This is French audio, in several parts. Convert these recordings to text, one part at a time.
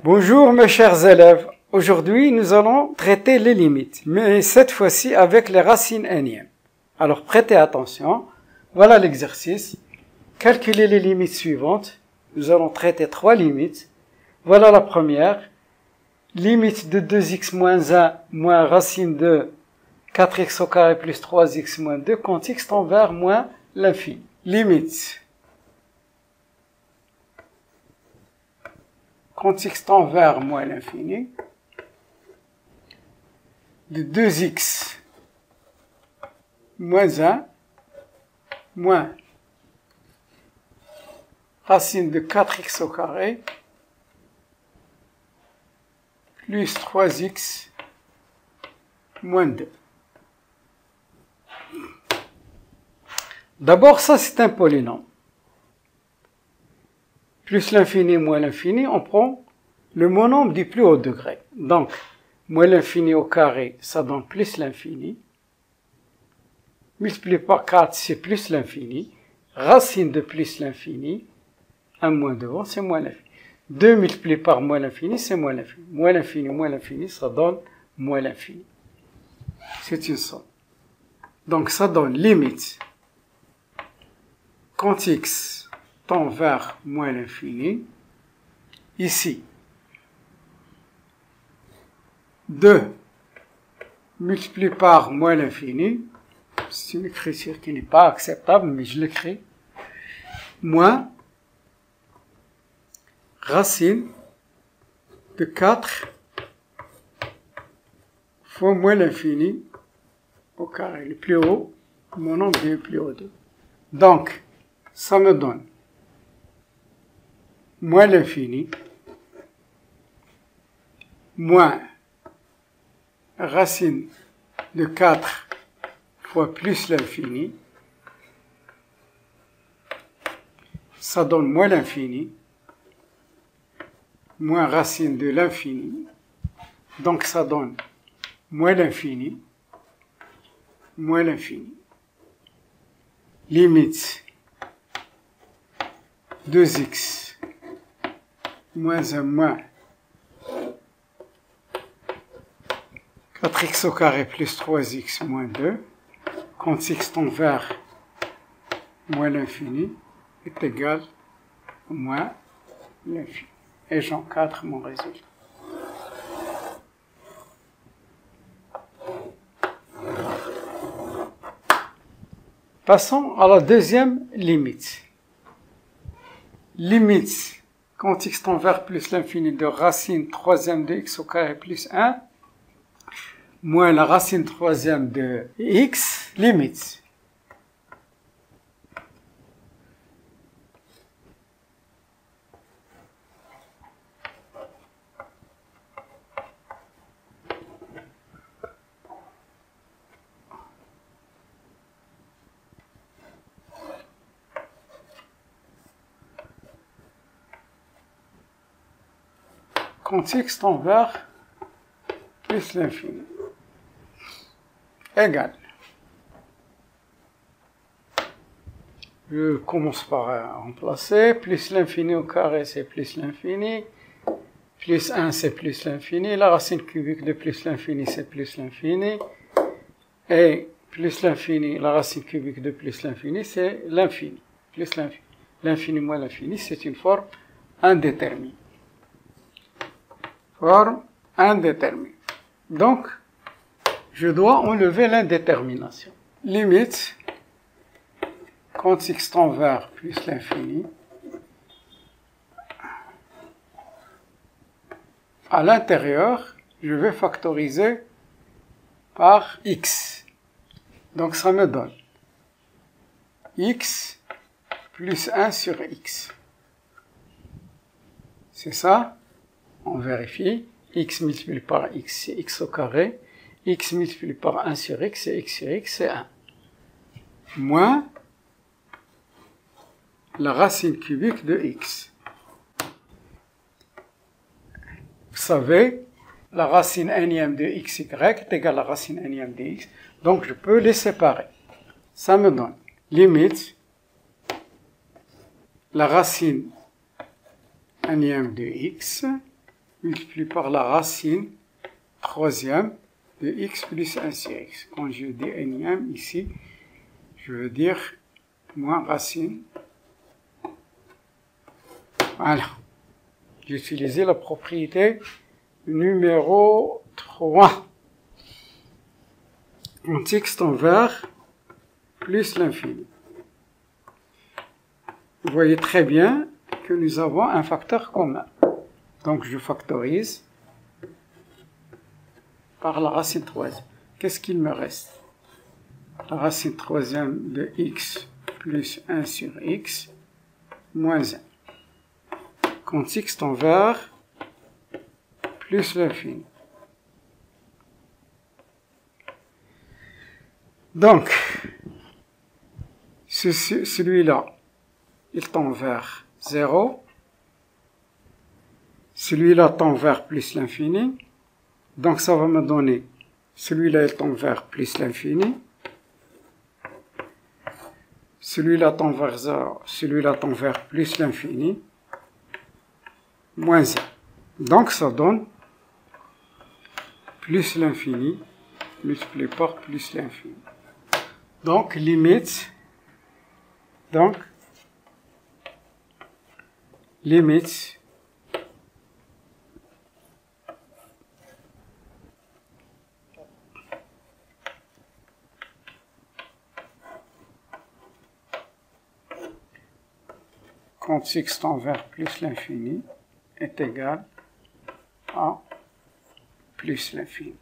Bonjour mes chers élèves, aujourd'hui nous allons traiter les limites, mais cette fois-ci avec les racines énièmes. Alors prêtez attention, voilà l'exercice. Calculez les limites suivantes. Nous allons traiter 3 limites. Voilà la première. Limite de 2x moins 1 moins racine de 4x au carré plus 3x moins 2 quand x tend vers moins l'infini. Limite. Quand x tend vers moins l'infini, de 2x moins 1 moins racine de 4x au carré plus 3x moins 2. D'abord, ça c'est un polynôme. Plus l'infini, moins l'infini, on prend le monombre du plus haut degré. Donc, moins l'infini au carré, ça donne plus l'infini. Multiplié par 4, c'est plus l'infini. Racine de plus l'infini, 1 moins devant, c'est moins l'infini. 2 multiplié par moins l'infini, c'est moins l'infini. Moins l'infini, ça donne moins l'infini. C'est une somme. Donc, ça donne limite. Quand x tend vers moins l'infini, ici, 2 multiplié par moins l'infini, c'est une écriture qui n'est pas acceptable, mais je l'écris, moins racine de 4 fois moins l'infini au carré. Le plus haut, mon nombre est le plus haut 2. Donc, ça me donne moins l'infini, moins racine de 4 fois plus l'infini, ça donne moins l'infini, moins racine de l'infini, donc ça donne moins l'infini, moins l'infini. Limite 2x moins 1 moins 4x au carré plus 3x moins 2, quand x tend vers moins l'infini, est égal à moins l'infini. Et j'encadre mon résultat. Passons à la deuxième limite. Limite, quand x tend vers plus l'infini de racine troisième de x au carré plus 1, moins la racine troisième de x, limite. Quand x tend vers plus l'infini. Égal. Je commence par remplacer. Plus l'infini au carré, c'est plus l'infini. Plus 1, c'est plus l'infini. La racine cubique de plus l'infini, c'est plus l'infini. Et plus l'infini, la racine cubique de plus l'infini, c'est l'infini. Plus l'infini. L'infini moins l'infini, c'est une forme indéterminée. Forme indéterminée. Donc, je dois enlever l'indétermination. Limite, quand x tend vers plus l'infini, à l'intérieur, je vais factoriser par x. Donc, ça me donne x plus 1 sur x. C'est ça? On vérifie. X multiplié par x, c'est x au carré. X multiplié par 1 sur x, c'est x sur x, c'est 1. Moins la racine cubique de x. Vous savez, la racine énième de xy est égale à la racine énième de x. Donc, je peux les séparer. Ça me donne limite la racine énième de x multiplié par la racine troisième de x plus 1 sur x. Quand je dis énième ici, je veux dire moins racine. Voilà. J'ai utilisé la propriété numéro 3. En x envers plus l'infini. Vous voyez très bien que nous avons un facteur commun. Donc je factorise par la racine troisième. Qu'est-ce qu'il me reste? La racine troisième de x plus 1 sur x moins 1. Quand x tend vers plus l'infini. Donc, celui-là, il tend vers 0. Celui-là tend vers plus l'infini. Donc, ça va me donner, celui-là, il tend vers plus l'infini. Celui-là tend vers 0. Celui-là tend vers plus l'infini. Moins 1. Donc, ça donne plus l'infini multiplié par plus l'infini. Donc, limite, quand x tend vers plus l'infini est égal à plus l'infini.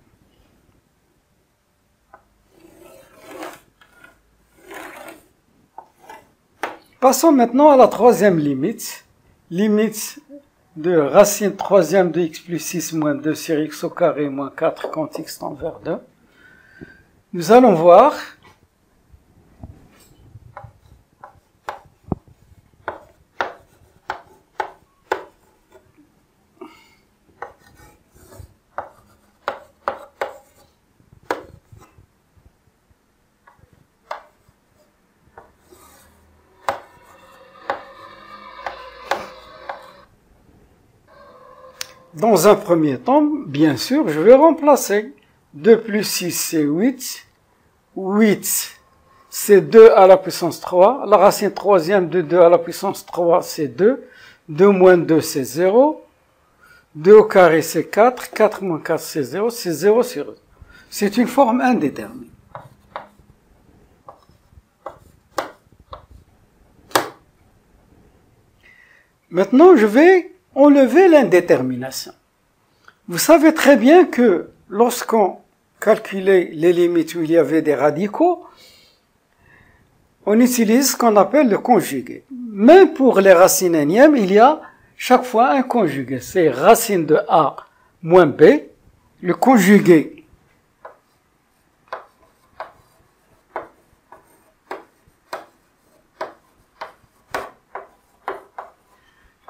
Passons maintenant à la troisième limite. Limite de racine troisième de x plus 6 moins 2 sur x au carré moins 4 quand x tend vers 2. Nous allons voir dans un premier temps, bien sûr, je vais remplacer. 2 plus 6, c'est 8. 8, c'est 2 à la puissance 3. La racine troisième de 2 à la puissance 3, c'est 2. 2 moins 2, c'est 0. 2 au carré, c'est 4. 4 moins 4, c'est 0. C'est 0 sur 2. C'est une forme indéterminée. Maintenant, je vais enlever l'indétermination. Vous savez très bien que lorsqu'on calculait les limites où il y avait des radicaux, on utilise ce qu'on appelle le conjugué. Même pour les racines énièmes, il y a chaque fois un conjugué. C'est racine de A moins B. Le conjugué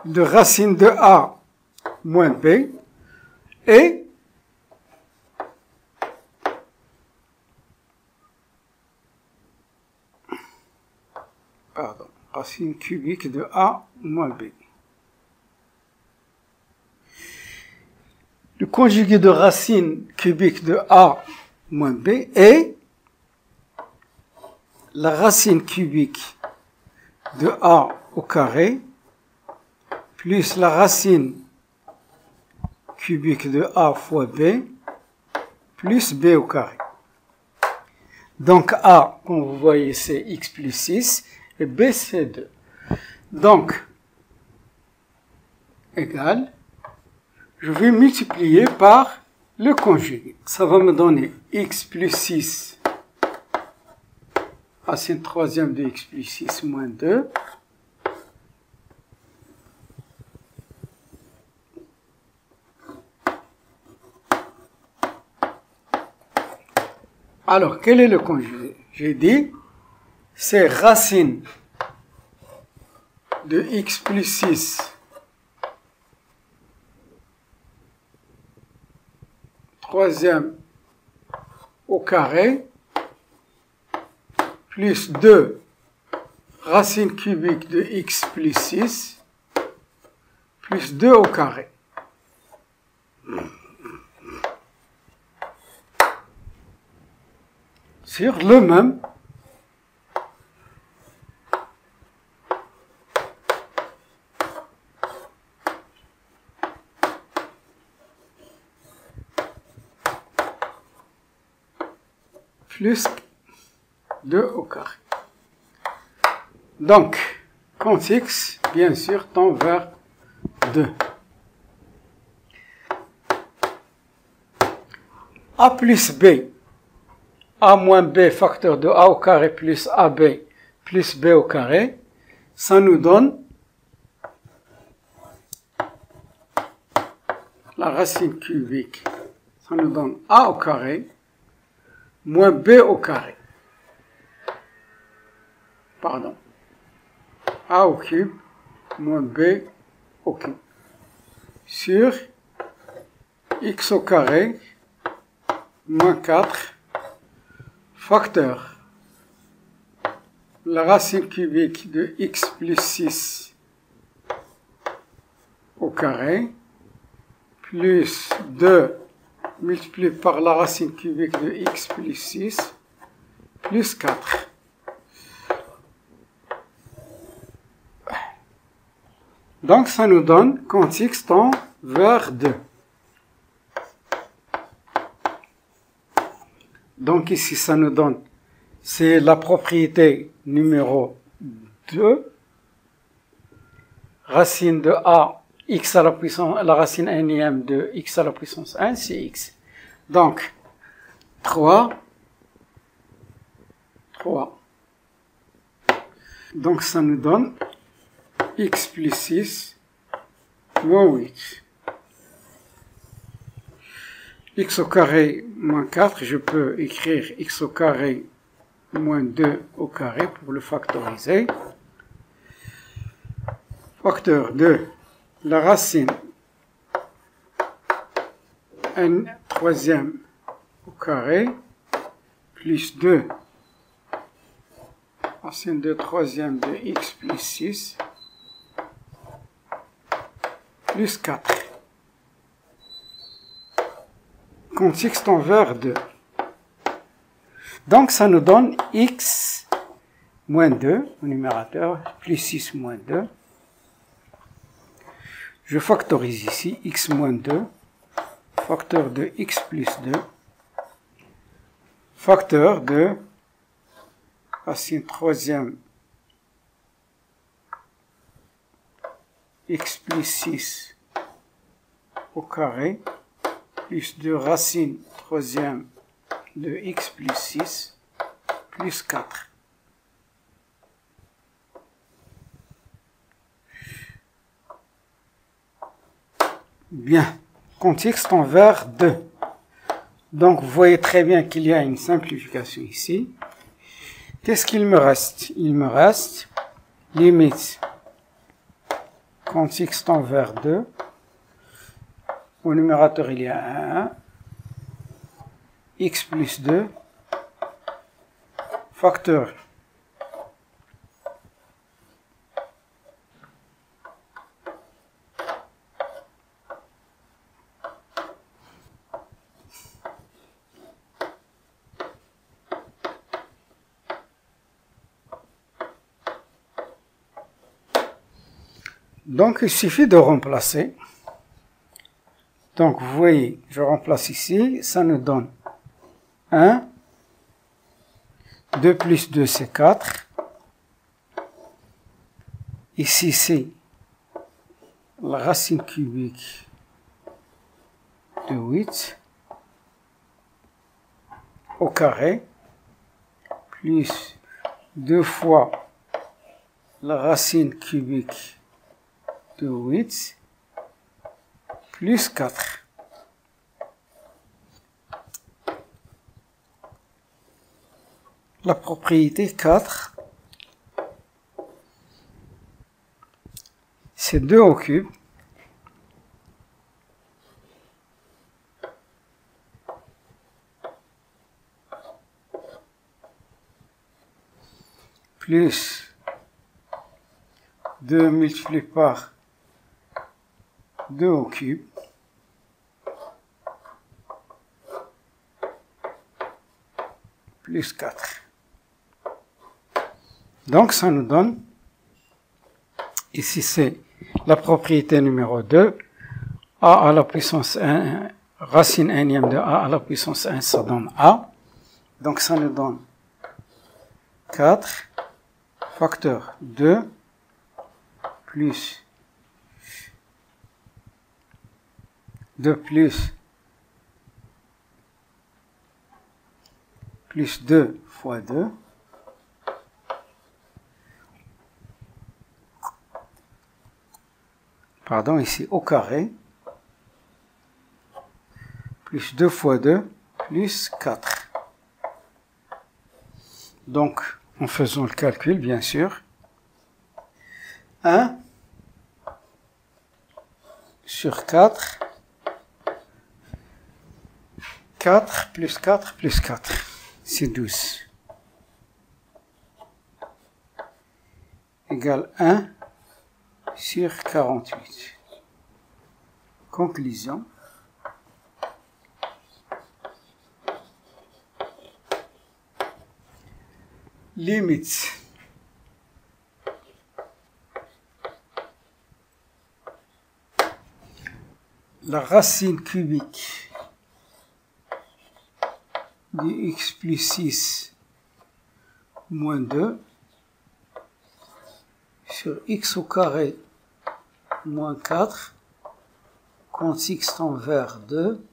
de racine de A moins B et racine cubique de A moins B. Le conjugué de racine cubique de A moins B est la racine cubique de A au carré plus la racine cubique de A fois B plus B au carré. Donc A, comme vous voyez, c'est x plus 6 et B, c'est 2. Donc, égal, je vais multiplier par le conjugué. Ça va me donner x plus 6, racine troisième de x plus 6 moins 2. Alors, quel est le conjugué? J'ai dit, c'est racine de x plus 6 troisième au carré plus 2 racine cubique de x plus 6 plus 2 au carré. sur le même plus 2 au carré. Donc, quand x, bien sûr, tend vers 2. A plus B, A moins B facteur de A au carré plus AB plus B au carré, ça nous donne la racine cubique. Ça nous donne A au carré moins B au carré. Pardon. A au cube moins B au cube. Sur x au carré moins 4 facteur la racine cubique de x plus 6 au carré plus 2 multiplié par la racine cubique de x plus 6 plus 4. Donc ça nous donne quand x tend vers 2. Donc ici ça nous donne, c'est la propriété numéro 2, racine de a, x à la puissance, la racine énième de x à la puissance 1, c'est x. Donc 3. Donc ça nous donne x plus 6 moins 8. X au carré moins 4, je peux écrire x au carré moins 2 au carré pour le factoriser. Facteur de la racine n troisième au carré plus 2 racine de troisième de x plus 6 plus 4. Quand x tend vers 2. Donc ça nous donne x moins 2 au numérateur, plus 6 moins 2. Je factorise ici x moins 2, facteur de x plus 2, facteur de racine troisième x plus 6 au carré plus 2 racine troisième de x plus 6 plus 4. Bien, quand x tend vers 2. Donc vous voyez très bien qu'il y a une simplification ici. Qu'est-ce qu'il me reste? Il me reste limite quand x tend vers 2. Au numérateur, il y a 1, x plus 2, facteur donc il suffit de remplacer. Donc, vous voyez, je remplace ici, ça nous donne 1, 2 plus 2, c'est 4. Ici, c'est la racine cubique de 8 au carré, plus 2 fois la racine cubique de 8, plus 4. La propriété 4, c'est 2 au cube plus 2 multiplié par 2 au cube plus 4. Donc ça nous donne, ici c'est la propriété numéro 2, a à la puissance 1, racine énième de a à la puissance 1, ça donne a. Donc ça nous donne 4 facteur 2 plus 2 plus 2 fois 2 pardon, ici au carré, plus 2 fois 2, plus 4. Donc, en faisant le calcul, bien sûr, 1 sur 4, 4 plus 4 plus 4, c'est 12, égale 1 sur 48. Conclusion. Limite. La racine cubique de x plus 6 moins 2 sur x au carré moins 4 quand x tend vers 2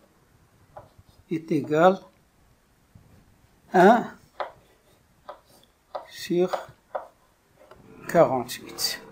est égal à 1 sur 48.